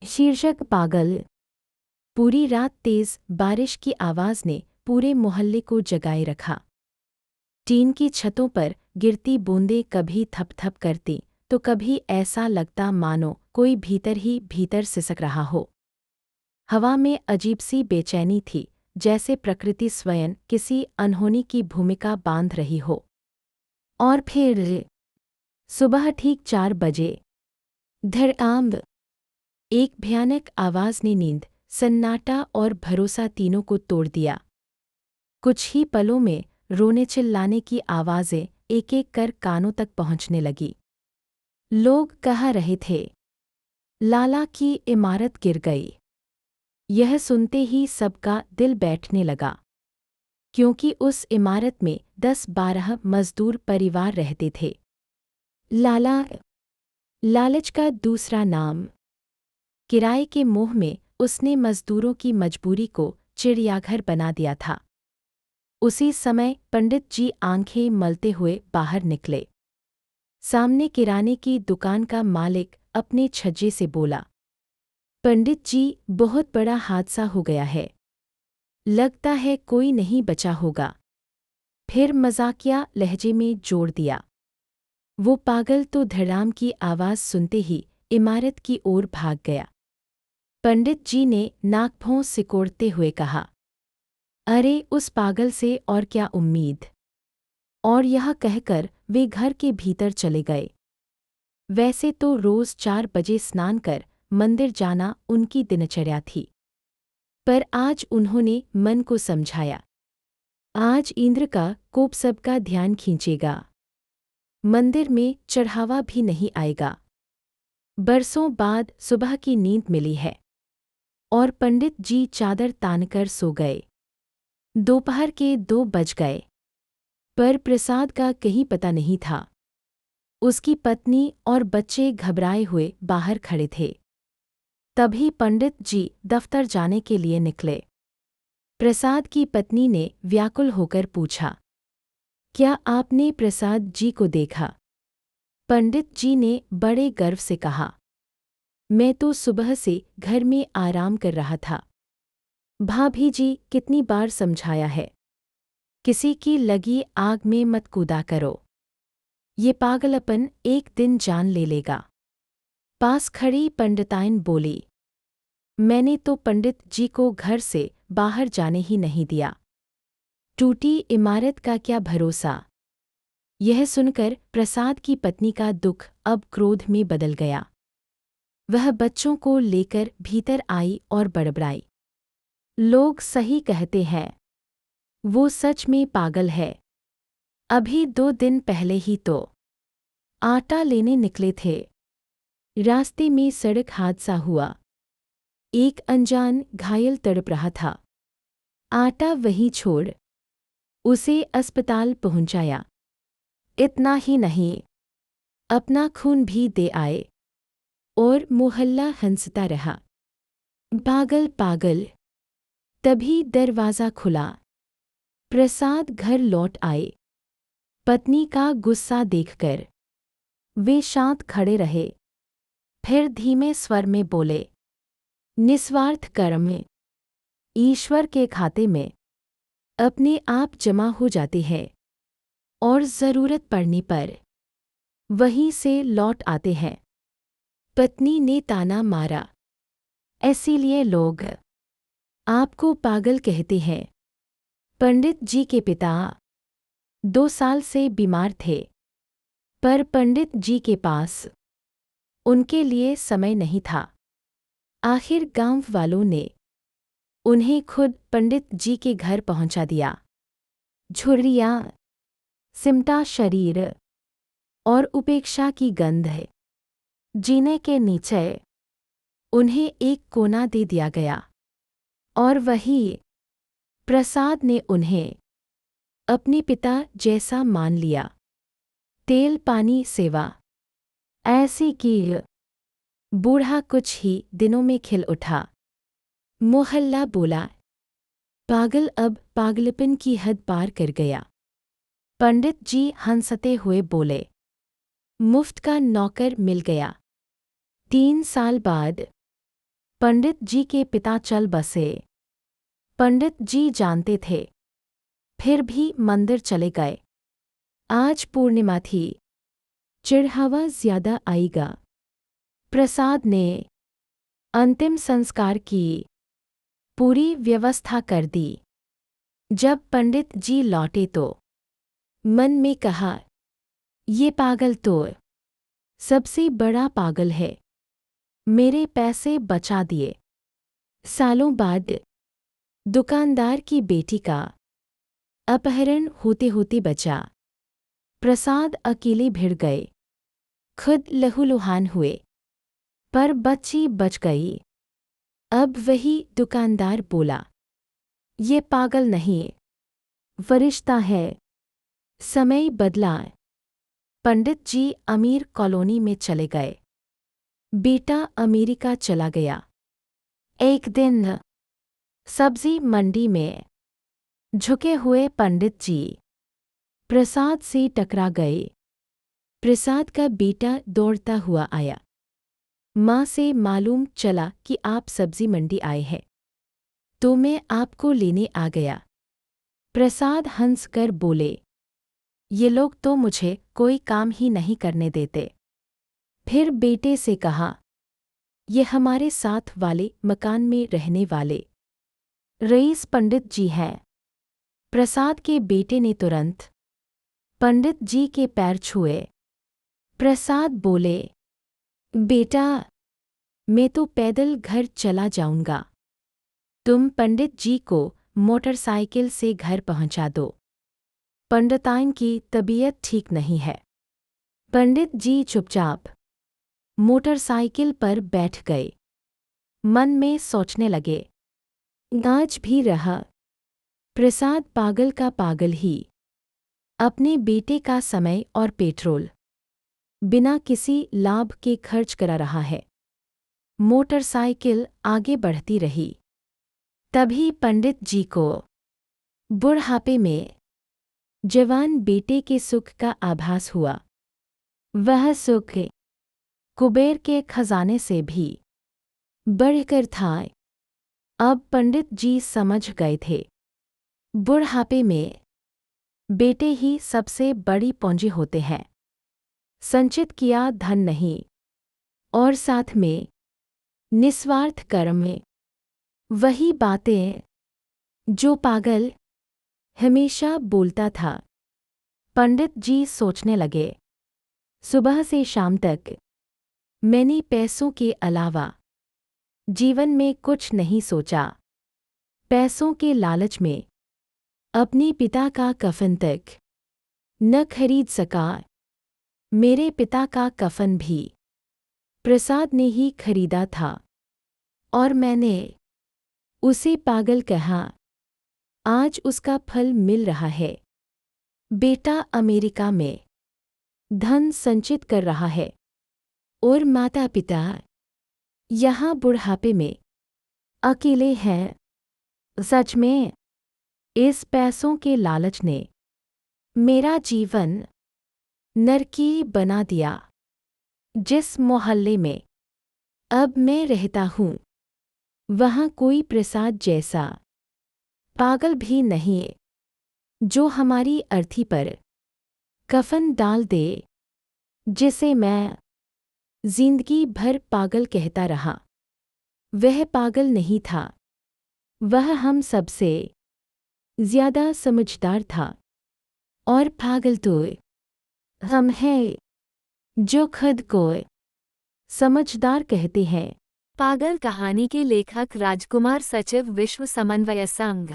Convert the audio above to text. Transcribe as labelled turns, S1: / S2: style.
S1: शीर्षक पागल। पूरी रात तेज बारिश की आवाज़ ने पूरे मोहल्ले को जगाए रखा। टीन की छतों पर गिरती बूंदें कभी थप-थप करती तो कभी ऐसा लगता मानो कोई भीतर ही भीतर सिसक रहा हो। हवा में अजीब सी बेचैनी थी, जैसे प्रकृति स्वयं किसी अनहोनी की भूमिका बांध रही हो। और फिर सुबह ठीक 4 बजे धड़ाम, एक भयानक आवाज़ ने नींद, सन्नाटा और भरोसा तीनों को तोड़ दिया। कुछ ही पलों में रोने चिल्लाने की आवाज़ें एक-एक कर कानों तक पहुंचने लगी। लोग कह रहे थे, लाला की इमारत गिर गई। यह सुनते ही सबका दिल बैठने लगा, क्योंकि उस इमारत में 10-12 मजदूर परिवार रहते थे। लाला, लालच का दूसरा नाम। किराए के मोह में उसने मजदूरों की मजबूरी को चिड़ियाघर बना दिया था। उसी समय पंडित जी आंखें मलते हुए बाहर निकले। सामने किराने की दुकान का मालिक अपने छज्जे से बोला, पंडित जी, बहुत बड़ा हादसा हो गया है। लगता है कोई नहीं बचा होगा। फिर मजाकिया लहजे में जोड़ दिया, वो पागल तो धड़ाम की आवाज़ सुनते ही इमारत की ओर भाग गया। पंडित जी ने नाक भौं सिकोड़ते हुए कहा, अरे उस पागल से और क्या उम्मीद। और यह कहकर वे घर के भीतर चले गए। वैसे तो रोज़ 4 बजे स्नान कर मंदिर जाना उनकी दिनचर्या थी, पर आज उन्होंने मन को समझाया, आज इंद्र का कोप सबका ध्यान खींचेगा। मंदिर में चढ़ावा भी नहीं आएगा। बरसों बाद सुबह की नींद मिली है और पंडित जी चादर तानकर सो गए। दोपहर के 2 बज गए, पर प्रसाद का कहीं पता नहीं था। उसकी पत्नी और बच्चे घबराए हुए बाहर खड़े थे। तभी पंडित जी दफ्तर जाने के लिए निकले। प्रसाद की पत्नी ने व्याकुल होकर पूछा, क्या आपने प्रसाद जी को देखा? पंडित जी ने बड़े गर्व से कहा, मैं तो सुबह से घर में आराम कर रहा था। भाभी जी, कितनी बार समझाया है, किसी की लगी आग में मत कूदा करो। ये पागलपन एक दिन जान ले लेगा। पास खड़ी पंडिताइन बोली, मैंने तो पंडित जी को घर से बाहर जाने ही नहीं दिया। टूटी इमारत का क्या भरोसा। यह सुनकर प्रसाद की पत्नी का दुख अब क्रोध में बदल गया। वह बच्चों को लेकर भीतर आई और बड़बड़ाई, लोग सही कहते हैं, वो सच में पागल है। अभी 2 दिन पहले ही तो आटा लेने निकले थे। रास्ते में सड़क हादसा हुआ। एक अनजान घायल तड़प रहा था। आटा वहीं छोड़ उसे अस्पताल पहुंचाया। इतना ही नहीं, अपना खून भी दे आए। और मोहल्ला हंसता रहा। पागल पागल। तभी दरवाज़ा खुला। प्रसाद घर लौट आए। पत्नी का गुस्सा देखकर वे शांत खड़े रहे। फिर धीमे स्वर में बोले, निस्वार्थ कर्म ईश्वर के खाते में अपने आप जमा हो जाते हैं और ज़रूरत पड़ने पर वहीं से लौट आते हैं। पत्नी ने ताना मारा, इसीलिए लोग आपको पागल कहते हैं। पंडित जी के पिता 2 साल से बीमार थे, पर पंडित जी के पास उनके लिए समय नहीं था। आखिर गांव वालों ने उन्हें खुद पंडित जी के घर पहुंचा दिया। झुर्रियाँ, सिमटा शरीर और उपेक्षा की गंध है। जीने के नीचे उन्हें एक कोना दे दिया गया और वही प्रसाद ने उन्हें अपने पिता जैसा मान लिया। तेल पानी सेवा ऐसी की बूढ़ा कुछ ही दिनों में खिल उठा। मोहल्ला बोला, पागल अब पागलपन की हद पार कर गया। पंडित जी हंसते हुए बोले, मुफ्त का नौकर मिल गया। 3 साल बाद पंडित जी के पिता चल बसे। पंडित जी जानते थे, फिर भी मंदिर चले गए। आज पूर्णिमा थी, चिढ़ावा ज्यादा आएगा। प्रसाद ने अंतिम संस्कार की पूरी व्यवस्था कर दी। जब पंडित जी लौटे तो मन में कहा, ये पागल तो सबसे बड़ा पागल है, मेरे पैसे बचा दिए। सालों बाद दुकानदार की बेटी का अपहरण होते होते बचा। प्रसाद अकेले भिड़ गए, खुद लहूलुहान हुए, पर बच्ची बच गई। अब वही दुकानदार बोला, ये पागल नहीं, फरिश्ता है। समय बदला। पंडित जी अमीर कॉलोनी में चले गए, बेटा अमेरिका चला गया। एक दिन सब्जी मंडी में झुके हुए पंडित जी प्रसाद से टकरा गए। प्रसाद का बेटा दौड़ता हुआ आया। माँ से मालूम चला कि आप सब्जी मंडी आए हैं, तो मैं आपको लेने आ गया। प्रसाद हंसकर बोले, ये लोग तो मुझे कोई काम ही नहीं करने देते। फिर बेटे से कहा, ये हमारे साथ वाले मकान में रहने वाले रईस पंडित जी हैं। प्रसाद के बेटे ने तुरंत पंडित जी के पैर छुए। प्रसाद बोले, बेटा, मैं तो पैदल घर चला जाऊंगा, तुम पंडित जी को मोटरसाइकिल से घर पहुंचा दो। पंडिताइन की तबीयत ठीक नहीं है। पंडित जी चुपचाप मोटरसाइकिल पर बैठ गए। मन में सोचने लगे, आज भी रहा प्रसाद पागल का पागल ही, अपने बेटे का समय और पेट्रोल बिना किसी लाभ के खर्च करा रहा है। मोटरसाइकिल आगे बढ़ती रही। तभी पंडित जी को बुढ़ापे में जवान बेटे के सुख का आभास हुआ। वह सुख कुबेर के खजाने से भी बढ़कर था। अब पंडित जी समझ गए थे, बुढ़ापे में बेटे ही सबसे बड़ी पूंजी होते हैं। संचित किया धन नहीं, और साथ में निस्वार्थ कर्म में वही बातें जो पागल हमेशा बोलता था। पंडित जी सोचने लगे, सुबह से शाम तक मैंने पैसों के अलावा जीवन में कुछ नहीं सोचा। पैसों के लालच में अपने पिता का कफन तक न खरीद सका। मेरे पिता का कफन भी प्रसाद ने ही खरीदा था, और मैंने उसे पागल कहा। आज उसका फल मिल रहा है। बेटा अमेरिका में धन संचित कर रहा है, और माता पिता यहाँ बुढ़ापे में अकेले हैं। सच में इस पैसों के लालच ने मेरा जीवन नरकी बना दिया। जिस मोहल्ले में अब मैं रहता हूँ, वहाँ कोई प्रसाद जैसा पागल भी नहीं, जो हमारी अर्थी पर कफन डाल दे, जिसे मैं जिंदगी भर पागल कहता रहा। वह पागल नहीं था, वह हम सबसे ज्यादा समझदार था। और पागल तो हम हैं जो खुद को समझदार कहते हैं।
S2: पागल कहानी के लेखक राजकुमार सचिव, विश्व समन्वय संघ।